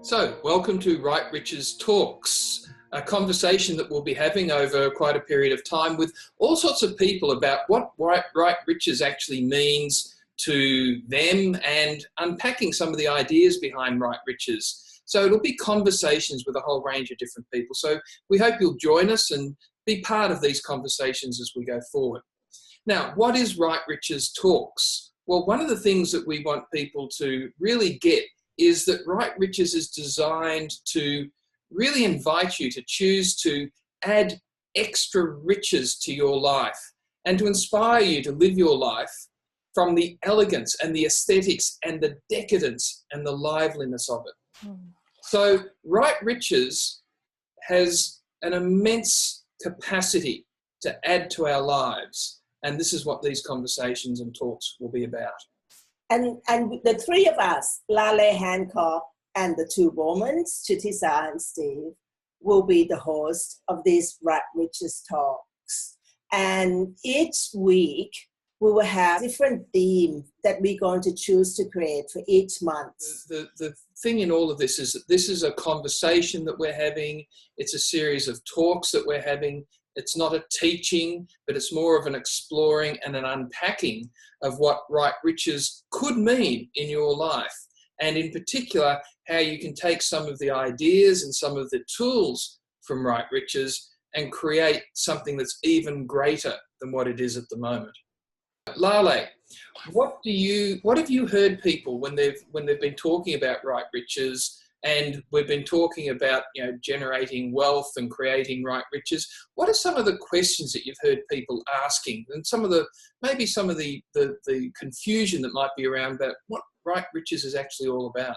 So, welcome to Right Riches Talks, a conversation that we'll be having over quite a period of time with all sorts of people about what right riches actually means to them and unpacking some of the ideas behind right riches. So it'll be conversations with a whole range of different people. So we hope you'll join us and be part of these conversations as we go forward. Now, what is Right Riches Talks? Well, one of the things that we want people to really get is that Right Riches is designed to really invite you to choose to add extra riches to your life and to inspire you to live your life from the elegance and the aesthetics and the decadence and the liveliness of it. So Right Riches has an immense capacity to add to our lives, and this is what these conversations and talks will be about. And the three of us, Lale, Hancock, and the two women, Chitisa and Steve, will be the hosts of these Right Riches Talks. And each week, we will have different themes that we're going to choose to create for each month. The thing in all of this is that this is a conversation that we're having. It's a series of talks that we're having. It's not a teaching, but it's more of an exploring and an unpacking of what right riches could mean in your life. And in particular, how you can take some of the ideas and some of the tools from right riches and create something that's even greater than what it is at the moment. Lale, what have you heard people when they've been talking about right riches, and we've been talking about, generating wealth and creating right riches? What are some of the questions that you've heard people asking, and some of the confusion that might be around about what right riches is actually all about?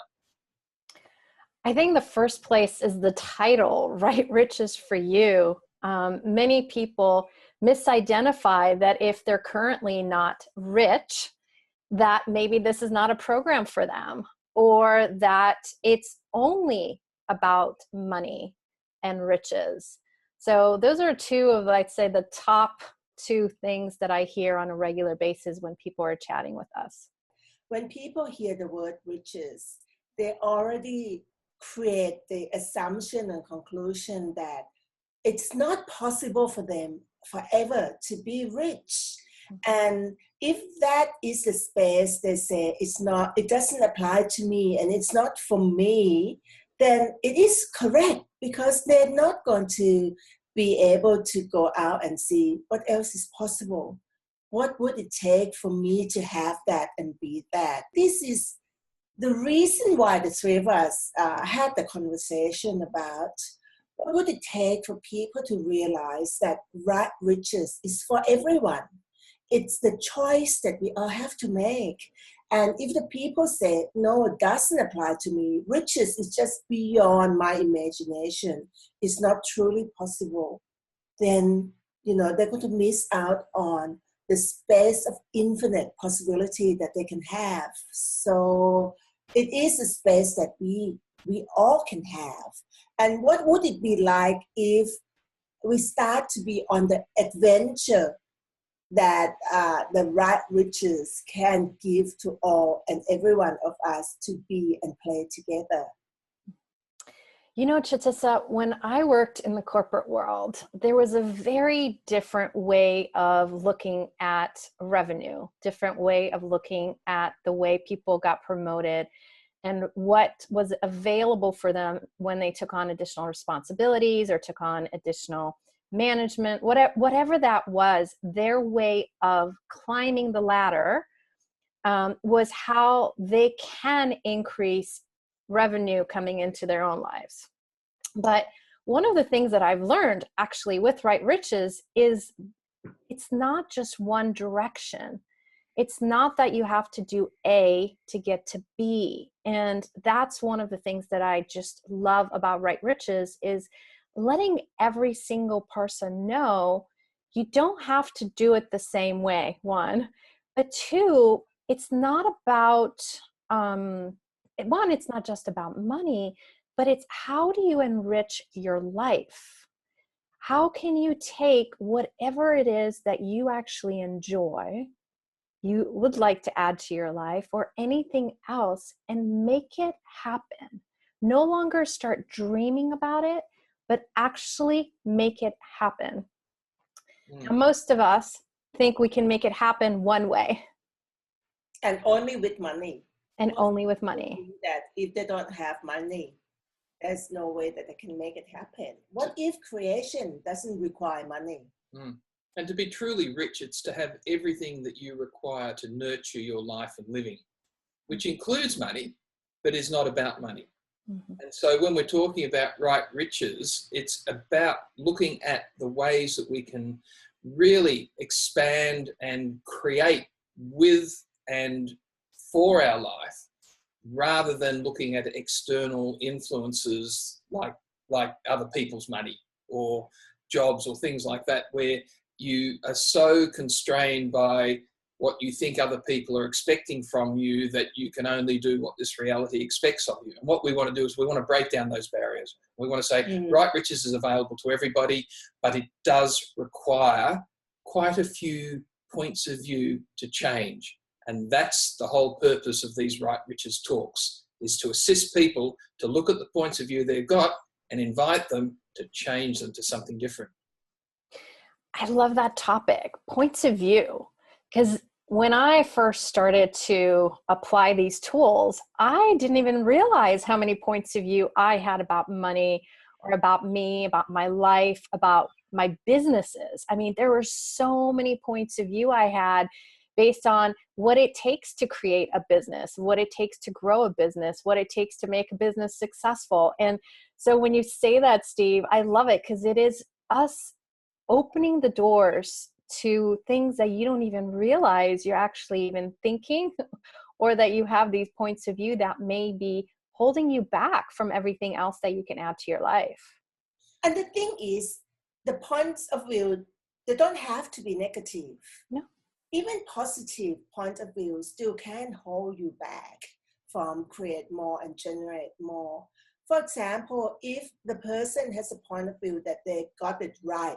I think the first place is the title, Right Riches for You. Many people misidentify that if they're currently not rich, that maybe this is not a program for them, or that it's only about money and riches. So those are two of, I'd say, the top two things that I hear on a regular basis when people are chatting with us. When people hear the word riches, they already create the assumption and conclusion that it's not possible for them forever to be rich. And if that is the space they say it doesn't apply to me and it's not for me, then it is correct, because they're not going to be able to go out and see what else is possible. What would it take for me to have that and be that? This is the reason why the three of us had the conversation about what would it take for people to realize that right riches is for everyone. It's the choice that we all have to make. And if the people say, no, it doesn't apply to me, riches is just beyond my imagination, it's not truly possible, then, they're going to miss out on the space of infinite possibility that they can have. So it is a space that we all can have. And what would it be like if we start to be on the adventure that the right riches can give to all and every one of us to be and play together? Chitisa, when I worked in the corporate world, there was a very different way of looking at revenue, different way of looking at the way people got promoted and what was available for them when they took on additional responsibilities or took on additional management, whatever that was. Their way of climbing the ladder was how they can increase revenue coming into their own lives. But one of the things that I've learned actually with Right Riches is it's not just one direction. It's not that you have to do A to get to B. And that's one of the things that I just love about Right Riches is letting every single person know you don't have to do it the same way, one. But two, it's not about, it's not just about money, but it's how do you enrich your life? How can you take whatever it is that you actually enjoy, you would like to add to your life, or anything else, and make it happen? no longer start dreaming about it, but actually make it happen. Now, most of us think we can make it happen one way. And only with money. And only with money. That if they don't have money, there's no way that they can make it happen. What if creation doesn't require money? And to be truly rich, it's to have everything that you require to nurture your life and living, which includes money, but is not about money. And so when we're talking about right riches, it's about looking at the ways that we can really expand and create with and for our life, rather than looking at external influences like other people's money or jobs or things like that, where you are so constrained by what you think other people are expecting from you that you can only do what this reality expects of you. And what we want to do is we want to break down those barriers. We want to say right riches is available to everybody, but it does require quite a few points of view to change. And that's the whole purpose of these right riches talks, is to assist people to look at the points of view they've got and invite them to change them to something different. I love that topic, points of view, because when I first started to apply these tools, I didn't even realize how many points of view I had about money or about me, about my life, about my businesses. I mean, there were so many points of view I had based on what it takes to create a business, what it takes to grow a business, what it takes to make a business successful. And so when you say that, Steve, I love it, because it is us opening the doors to things that you don't even realize you're actually even thinking, or that you have these points of view that may be holding you back from everything else that you can add to your life. And the thing is, the points of view, they don't have to be negative. No. Even positive point of view still can hold you back from create more and generate more. For example, if the person has a point of view that they got it right,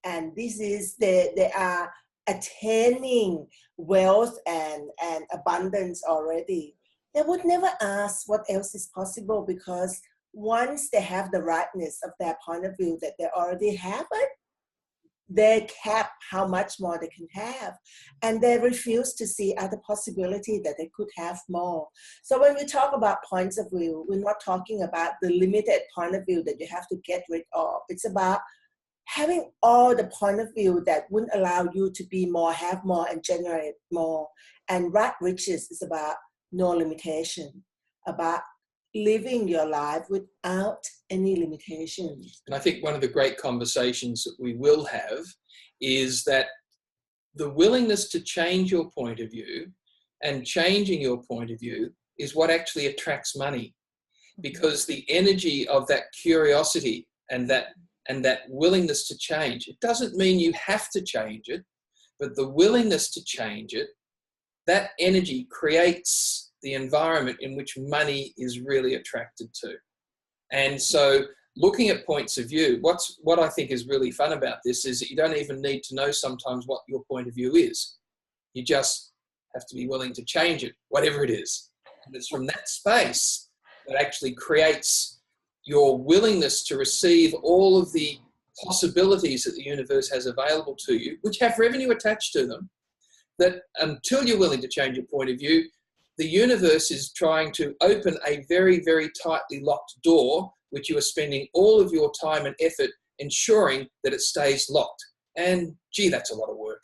and this is they are attaining wealth and abundance already, they would never ask what else is possible, because once they have the rightness of their point of view that they already have it, they cap how much more they can have, and they refuse to see other possibility that they could have more. So when we talk about points of view, we're not talking about the limited point of view that you have to get rid of. It's about having all the point of view that wouldn't allow you to be more, have more, and generate more. And right riches is about no limitation, about living your life without any limitations. And I think one of the great conversations that we will have is that the willingness to change your point of view, and changing your point of view, is what actually attracts money, because the energy of that curiosity and that willingness to change, it doesn't mean you have to change it, but the willingness to change it, that energy creates the environment in which money is really attracted to. And so looking at points of view, what I think is really fun about this is that you don't even need to know sometimes what your point of view is. You just have to be willing to change it, whatever it is. And it's from that space that actually creates your willingness to receive all of the possibilities that the universe has available to you, which have revenue attached to them, that until you're willing to change your point of view, the universe is trying to open a very, very tightly locked door, which you are spending all of your time and effort ensuring that it stays locked. And gee, that's a lot of work.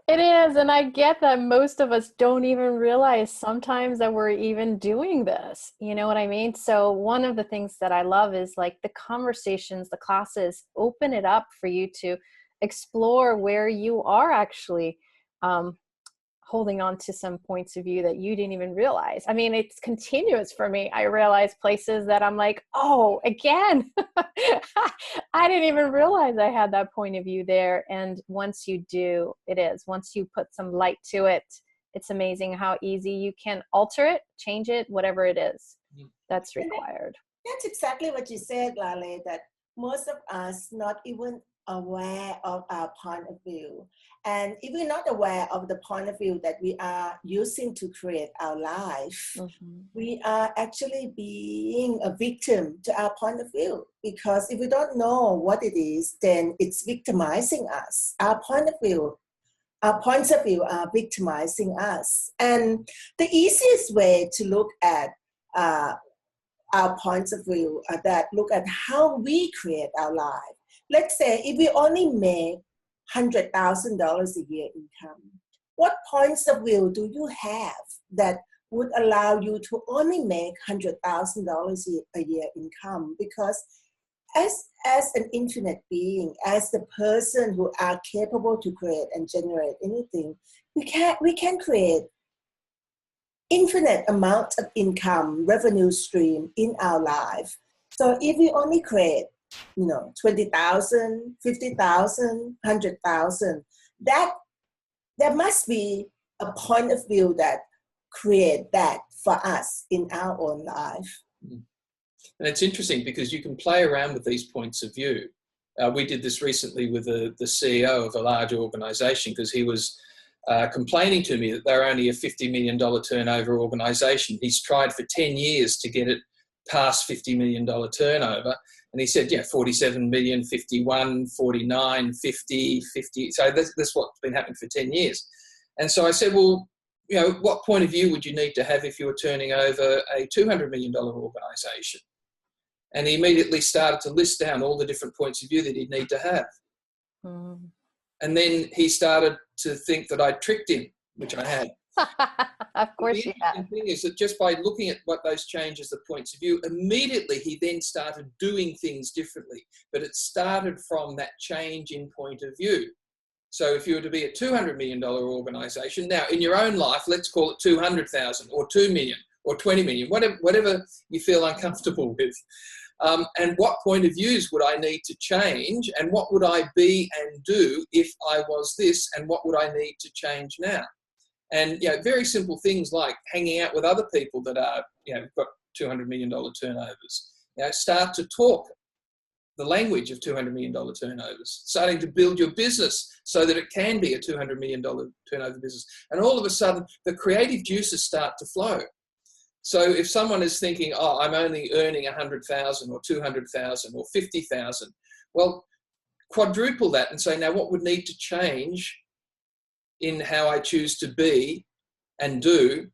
It is, and I get that most of us don't even realize sometimes that we're even doing this. You know what I mean? So one of the things that I love is like the conversations, the classes, open it up for you to explore where you are actually holding on to some points of view that you didn't even realize. I mean, it's continuous for me. I realize places that I'm like, oh, again, I didn't even realize I had that point of view there. And once you do, once you put some light to it, it's amazing how easy you can alter it, change it, whatever it is that's required. That's exactly what you said, Lale, that most of us not even aware of our point of view. And if we're not aware of the point of view that we are using to create our life, we are actually being a victim to our point of view. Because if we don't know what it is, then it's victimizing us. Our points of view are victimizing us. And the easiest way to look at our points of view are that look at how we create our life. Let's say if we only make $100,000 a year income, what points of view do you have that would allow you to only make $100,000 a year income? Because as an infinite being, as the person who are capable to create and generate anything, we can create infinite amount of income, revenue stream in our life. So if we only create, 20,000, 50,000, 100,000, that there must be a point of view that create that for us in our own life. And it's interesting because you can play around with these points of view. We did this recently with the CEO of a large organization because he was complaining to me that they're only a $50 million turnover organization. He's tried for 10 years to get it past $50 million turnover. And he said, 47 million, 51, 49, 50, 50. So that's what's been happening for 10 years. And so I said, well, what point of view would you need to have if you were turning over a $200 million organization? And he immediately started to list down all the different points of view that he'd need to have. And then he started to think that I tricked him, which I had. Of course you have. The thing is that just by looking at what those changes, the points of view, immediately he then started doing things differently. But it started from that change in point of view. So if you were to be a $200 million organization, now in your own life, let's call it 200,000 or 2 million or 20 million, whatever you feel uncomfortable with. And what point of views would I need to change? And what would I be and do if I was this? And what would I need to change now? And, very simple things like hanging out with other people that are, got $200 million turnovers. Start to talk the language of $200 million turnovers, starting to build your business so that it can be a $200 million turnover business. And all of a sudden, the creative juices start to flow. So if someone is thinking, I'm only earning 100,000 or 200,000 or 50,000, well, quadruple that and say, now what would need to change in how I choose to be and do,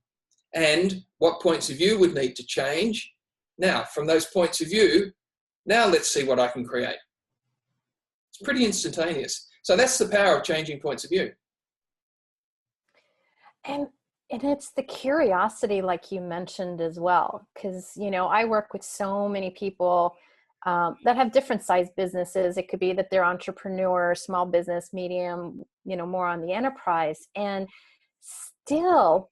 and what points of view would need to change. Now, from those points of view, now let's see what I can create. It's pretty instantaneous. So that's the power of changing points of view. And it's the curiosity, like you mentioned as well, because, I work with so many people that have different size businesses. It could be that they're entrepreneurs, small business, medium, more on the enterprise. And still,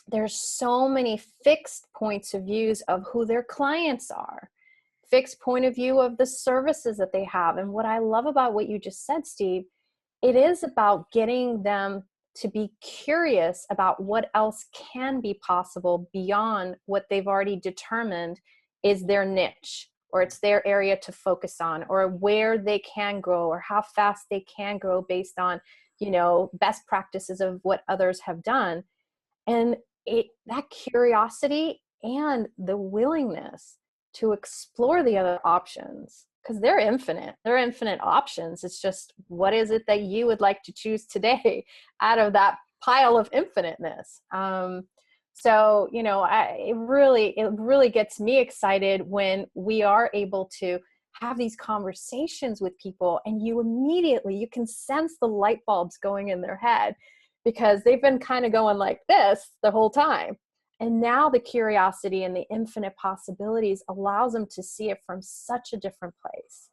there's so many fixed points of views of who their clients are, fixed point of view of the services that they have. And what I love about what you just said, Steve, it is about getting them to be curious about what else can be possible beyond what they've already determined is their niche, or it's their area to focus on, or where they can grow, or how fast they can grow based on, best practices of what others have done. And that curiosity and the willingness to explore the other options, because they're infinite options. It's just, what is it that you would like to choose today out of that pile of infiniteness? So, it really gets me excited when we are able to have these conversations with people, and you can sense the light bulbs going in their head, because they've been kind of going like this the whole time. And now the curiosity and the infinite possibilities allows them to see it from such a different place.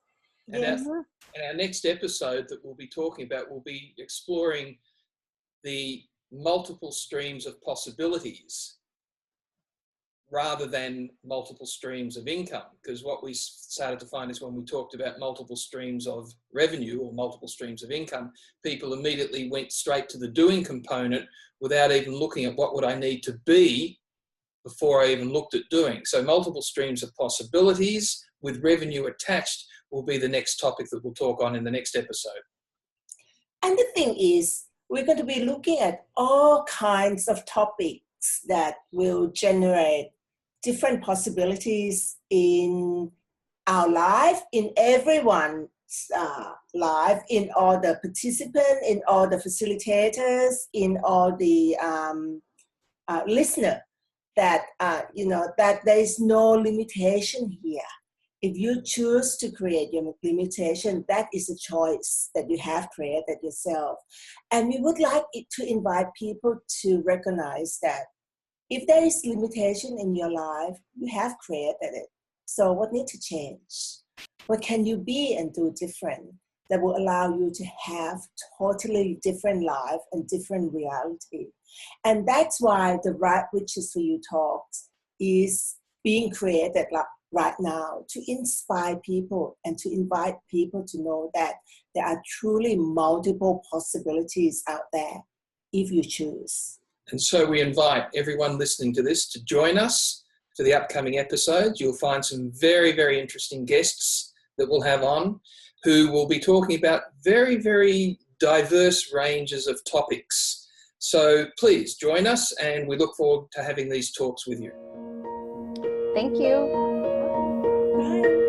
And our next episode that we'll be talking about will be exploring the multiple streams of possibilities rather than multiple streams of income. Because what we started to find is when we talked about multiple streams of revenue or multiple streams of income, people immediately went straight to the doing component without even looking at what would I need to be before I even looked at doing. So multiple streams of possibilities with revenue attached will be the next topic that we'll talk on in the next episode. And the thing is, we're going to be looking at all kinds of topics that will generate different possibilities in our life, in everyone's life, in all the participants, in all the facilitators, in all the listener, that, that there is no limitation here. If you choose to create your limitation, that is a choice that you have created yourself. And we would like it to invite people to recognize that if there is limitation in your life, you have created it. So what needs to change? What can you be and do different that will allow you to have totally different life and different reality? And that's why the Right Witches for You talks is being created right now to inspire people and to invite people to know that there are truly multiple possibilities out there if you choose. And so we invite everyone listening to this to join us for the upcoming episodes. You'll find some very, very interesting guests that we'll have on who will be talking about very, very diverse ranges of topics. So please join us, and we look forward to having these talks with you. Thank you. Bye.